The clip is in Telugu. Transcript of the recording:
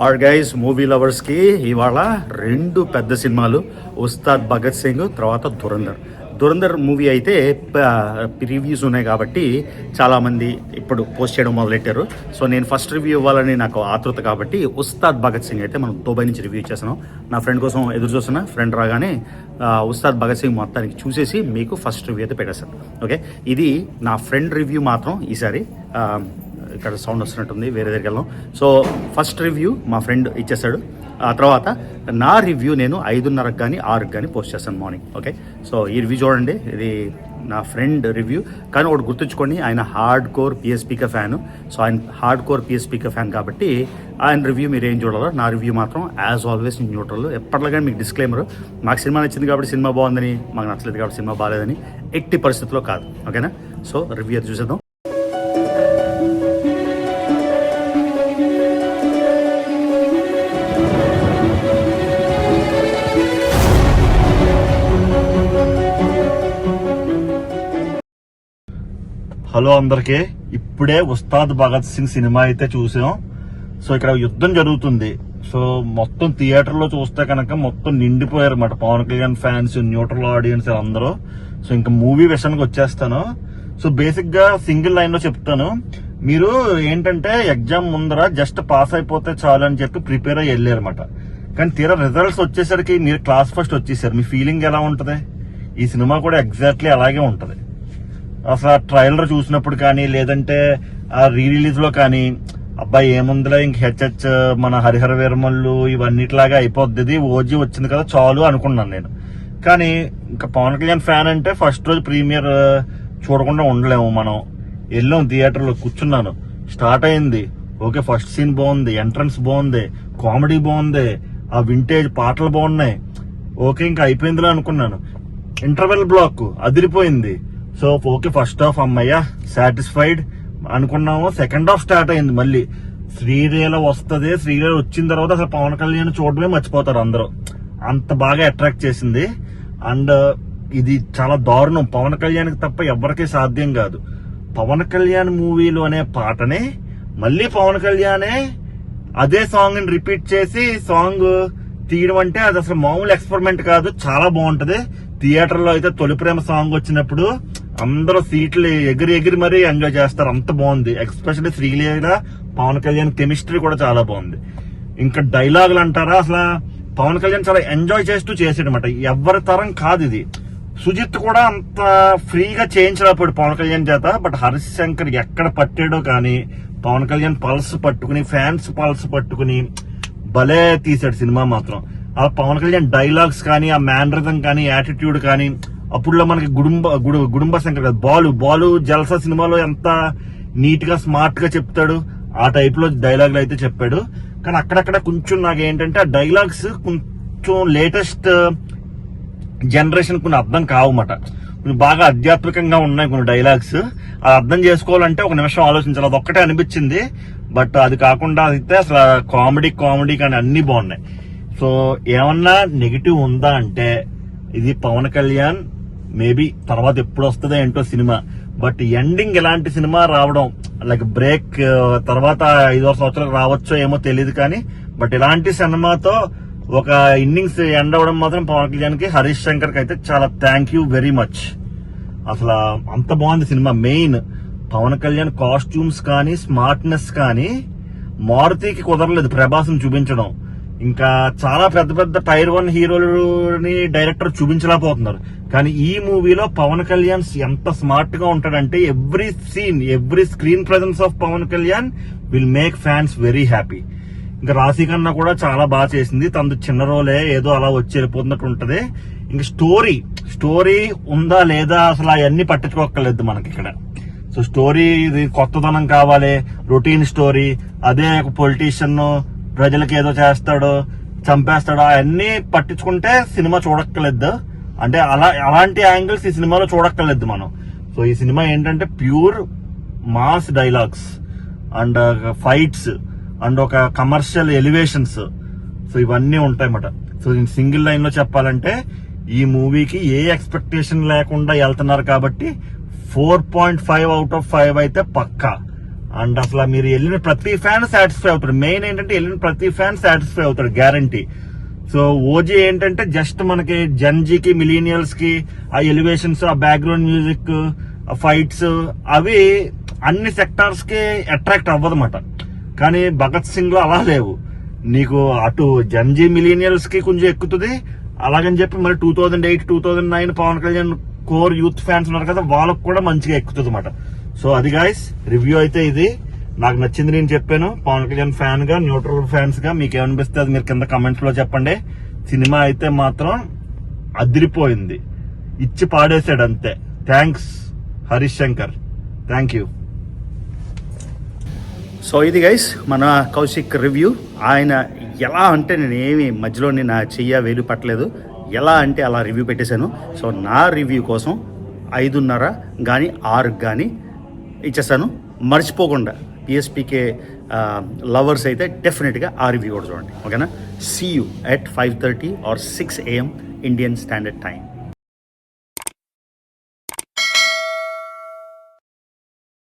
ఆర్ గైస్ మూవీ లవర్స్కి ఇవాళ రెండు పెద్ద సినిమాలు, ఉస్తాద్ భగత్ సింగ్ తర్వాత ధురంధర్ మూవీ అయితే రివ్యూస్ ఉన్నాయి కాబట్టి చాలామంది ఇప్పుడు పోస్ట్ చేయడం మొదలెట్టారు. సో నేను ఫస్ట్ రివ్యూ ఇవ్వాలని నాకు ఆతృత కాబట్టి ఉస్తాద్ భగత్ సింగ్ అయితే మనం దుబాయ్ నుంచి రివ్యూ చేస్తున్నాం. నా ఫ్రెండ్ కోసం ఎదురు చూస్తున్నా. ఫ్రెండ్ రాగానే ఉస్తాద్ భగత్ సింగ్ మొత్తానికి చూసేసి మీకు ఫస్ట్ రివ్యూ అయితే పెట్టేస్తాను. ఓకే, ఇది నా ఫ్రెండ్ రివ్యూ మాత్రం ఈసారి. ఇక్కడ సౌండ్ వస్తున్నట్టుంది, వేరే దగ్గరికి వెళ్దాం. సో ఫస్ట్ రివ్యూ మా ఫ్రెండ్ ఇచ్చేస్తాడు. ఆ తర్వాత నా రివ్యూ నేను 5:30 కానీ 6కి కానీ పోస్ట్ చేస్తాను మార్నింగ్. ఓకే, సో ఈ రివ్యూ చూడండి, ఇది నా ఫ్రెండ్ రివ్యూ. కానీ ఒకటి గుర్తుంచుకోండి, ఆయన hard core PSPK fan. So ఆయన హార్డ్ కోర్ పిఎస్పీకే ఫ్యాన్ కాబట్టి ఆయన రివ్యూ మీరు ఏం చూడాలో, నా రివ్యూ మాత్రం యాజ్ ఆల్వేస్ న్యూట్రల్. ఎప్పటిలాగానే మీకు డిస్క్లైమర్, మాకు సినిమా నచ్చింది కాబట్టి సినిమా బాగుందని, మాకు నచ్చలేదు కాబట్టి సినిమా బాగాలేదని ఎట్టి పరిస్థితుల్లో కాదు. ఓకేనా? సో రివ్యూ అది చూసేద్దాం. హలో అందరికీ, ఇప్పుడే ఉస్తాద్ భగత్ సింగ్ సినిమా అయితే చూసాం. సో ఇక్కడ యుద్ధం జరుగుతుంది. సో మొత్తం థియేటర్లో చూస్తే కనుక మొత్తం నిండిపోయారు అన్నమాట Pawan Kalyan fans, neutral audience అందరూ. సో ఇంకా మూవీ విషయానికి వచ్చేస్తాను. సో బేసిక్ గా సింగిల్ లైన్ లో చెప్తాను. మీరు ఏంటంటే ఎగ్జామ్ ముందర జస్ట్ పాస్ అయిపోతే చాలు అని చెప్పి ప్రిపేర్ అయ్యి వెళ్ళారన్నమాట. కానీ తీరా రిజల్ట్స్ వచ్చేసరికి మీరు క్లాస్ ఫస్ట్ వచ్చేసారు. మీ ఫీలింగ్ ఎలా ఉంటది? ఈ సినిమా కూడా ఎగ్జాక్ట్లీ అలాగే ఉంటది. అసలు ట్రైలర్ చూసినప్పుడు కానీ, లేదంటే ఆ రీ రిలీజ్ లో కానీ, అబ్బాయి ఏముందిలే ఇంక హెచ్హెచ్ మన హరిహర వీరమల్లు ఇవన్నిటిలాగా అయిపోద్ది, ఓజీ వచ్చింది కదా చాలు అనుకున్నాను నేను. కానీ ఇంకా పవన్ కళ్యాణ్ ఫ్యాన్ అంటే ఫస్ట్ రోజు ప్రీమియర్ చూడకుండా ఉండలేము. మనం వెళ్ళాం, థియేటర్లో కూర్చున్నాను, స్టార్ట్ అయింది. ఓకే, ఫస్ట్ సీన్ బాగుంది, ఎంట్రన్స్ బాగుంది, కామెడీ బాగుంది, ఆ వింటేజ్ పాటలు బాగున్నాయి. ఓకే, ఇంకా అయిపోయిందిలే అనుకున్నాను. ఇంటర్వెల్ బ్లాక్ అదిరిపోయింది. సో ఓకే, ఫస్ట్ హాఫ్ అమ్మయ్య సాటిస్ఫైడ్ అనుకున్నాము. సెకండ్ హాఫ్ స్టార్ట్ అయింది. మళ్ళీ శ్రీలీల వస్తుంది. శ్రీలీల వచ్చిన తర్వాత అసలు పవన్ కళ్యాణ్ చూడడమే మర్చిపోతారు అందరూ. అంత బాగా అట్రాక్ట్ చేసింది. అండ్ ఇది చాలా దారుణం. పవన్ కళ్యాణ్కి తప్ప ఎవరికీ సాధ్యం కాదు. పవన్ కళ్యాణ్ మూవీలో అనే పాటనే మళ్ళీ పవన్ కళ్యాణే అదే సాంగ్ ని రిపీట్ చేసి సాంగ్ తీయడం అంటే అది అసలు మామూలు ఎక్స్పెరిమెంట్ కాదు. చాలా బాగుంటది. థియేటర్ లో అయితే తొలి ప్రేమ సాంగ్ వచ్చినప్పుడు అందరూ సీట్లు ఎగిరి మరీ ఎంజాయ్ చేస్తారు. అంత బాగుంది. ఎస్పెషల్లీ శ్రీలీల పవన్ కళ్యాణ్ కెమిస్ట్రీ కూడా చాలా బాగుంది. ఇంకా డైలాగులు అంటారా, అసలు పవన్ కళ్యాణ్ చాలా ఎంజాయ్ చేస్తూ చేసాడనమాట. ఎవరి తరం కాదు ఇది. సుజిత్ కూడా అంత ఫ్రీగా చేయించలేకపోయాడు పవన్ కళ్యాణ్ చేత. బట్ హరీష్ శంకర్ ఎక్కడ పట్టాడో కానీ పవన్ కళ్యాణ్ పల్స్ పట్టుకుని, ఫ్యాన్స్ పల్స్ పట్టుకుని భలే తీశాడు సినిమా మాత్రం. ఆ పవన్ కళ్యాణ్ డైలాగ్స్ కానీ, ఆ మ్యానరిజం కానీ, యాటిట్యూడ్ కానీ, అప్పుడులో మనకి గుడుంబ శంకర్ కదా, బాలు జల్సా సినిమాలో ఎంత నీట్ గా స్మార్ట్ గా చెప్తాడు, ఆ టైప్ లో డైలాగులు అయితే చెప్పాడు. కానీ అక్కడక్కడ కొంచెం నాకు ఏంటంటే ఆ డైలాగ్స్ కొంచెం లేటెస్ట్ జనరేషన్ కొన్ని అర్థం కావన్నమాట. బాగా ఆధ్యాత్మికంగా ఉన్నాయి కొన్ని డైలాగ్స్. అది అర్థం చేసుకోవాలంటే ఒక నిమిషం ఆలోచించాలి. అది ఒక్కటే అనిపించింది. బట్ అది కాకుండా అయితే అసలు కామెడీ కానీ అన్ని బాగున్నాయి. సో ఏమన్నా నెగిటివ్ ఉందా అంటే ఇది పవన్ కళ్యాణ్ మేబీ తర్వాత ఎప్పుడు వస్తుందో ఏంటో సినిమా. బట్ ఎండింగ్ ఇలాంటి సినిమా రావడం, లైక్ బ్రేక్ తర్వాత 5 సంవత్సరాలకు రావచ్చో ఏమో తెలియదు కానీ, బట్ ఇలాంటి సినిమాతో ఒక ఇన్నింగ్స్ ఎండ్ అవ్వడం మాత్రం పవన్ కళ్యాణ్ కి, హరీష్ శంకర్ కి అయితే చాలా థ్యాంక్ యూ వెరీ మచ్. అసలు అంత బాగుంది సినిమా. మెయిన్ పవన్ కళ్యాణ్ కాస్ట్యూమ్స్ కానీ, స్మార్ట్నెస్ కానీ మారుతికి కుదరలేదు ప్రభాస్ని చూపించడం. ఇంకా చాలా పెద్ద టైర్ 1 హీరోలని డైరెక్టర్ చూపించలేకపోతున్నారు. కానీ ఈ మూవీలో పవన్ కళ్యాణ్ ఎంత స్మార్ట్ గా ఉంటాడంటే every scene, every screen presence of Pawan Kalyan will make fans very happy. ఇంకా రాశి కన్నా కూడా చాలా బాగా చేసింది. తనది చిన్న రోలే, ఏదో అలా వచ్చి వెళ్ళిపోతున్నట్టు ఉంటది. ఇంకా స్టోరీ ఉందా లేదా అసలు అవన్నీ పట్టించుకోక్కర్లేదు మనకి ఇక్కడ. సో స్టోరీ కొత్తదనం కావాలి, రొటీన్ స్టోరీ. అదే ఒక పొలిటీషియన్ ప్రజలకు ఏదో చేస్తాడో, చంపేస్తాడో, అవన్నీ పట్టించుకుంటే సినిమా చూడక్కర్లేదు. అంటే అలాంటి యాంగిల్స్ ఈ సినిమాలో చూడక్కర్లేదు మనం. సో ఈ సినిమా ఏంటంటే pure mass dialogues and fights and ఒక కమర్షియల్ ఎలివేషన్స్. సో ఇవన్నీ ఉంటాయన్నమాట. సో నేను సింగిల్ లైన్ లో చెప్పాలంటే ఈ మూవీకి ఏ ఎక్స్పెక్టేషన్ లేకుండా వెళ్తున్నారు కాబట్టి 4.5 out of 5 అయితే పక్కా. అండ్ అసలు మీరు వెళ్ళిన ప్రతి ఫ్యాన్ సాటిస్ఫై అవుతాడు. మెయిన్ ఏంటంటే వెళ్ళిన ప్రతి ఫ్యాన్ సాటిస్ఫై అవుతాడు, గ్యారంటీ. సో ఓజీ ఏంటంటే జస్ట్ మనకి జెన్జీకి మిలీనియల్స్ కి ఆ ఎలివేషన్స్, ఆ బ్యాక్గ్రౌండ్ మ్యూజిక్, ఆ ఫైట్స్ అవి అన్ని సెక్టార్స్ కి అట్రాక్ట్ అవ్వదన్నమాట. కానీ భగత్ సింగ్ లో అలా లేవు. నీకు అటు జెన్జీ మిలీనియల్స్ కి కొంచెం ఎక్కుతుంది, అలాగని చెప్పి మరి 2008, 2009 Pawan Kalyan core youth fans ఉన్నారు కదా, వాళ్ళకు కూడా మంచిగా ఎక్కుతుంది అన్నమాట. సో అది గాయస్ రివ్యూ అయితే ఇది. నాకు నచ్చింది నేను చెప్పాను. పవన్ కళ్యాణ్ ఫ్యాన్ గా, న్యూట్రల్ ఫ్యాన్స్ గా మీకు ఏమనిపిస్తే అది మీరు కింద కమెంట్స్ లో చెప్పండి. సినిమా అయితే మాత్రం అదిరిపోయింది, ఇచ్చి పాడేశాడు అంతే. Thanks Harish Shankar, thank you. So ఇది గైస్ మన కౌశిక్ రివ్యూ. ఆయన ఎలా అంటే నేను ఏమి మధ్యలో నా చెయ్య వేలు పట్టలేదు, ఎలా అంటే అలా రివ్యూ పెట్టేశాను. సో నా రివ్యూ కోసం 5.5 కానీ 6 కానీ ఇచ్చేస్తాను. మర్చిపోకుండా పిఎస్పీకే లవర్స్ అయితే డెఫినెట్గా ఆ రివ్యూ కూడా చూడండి, ఓకేనా? See you at 5:30 or 6 AM Indian standard time.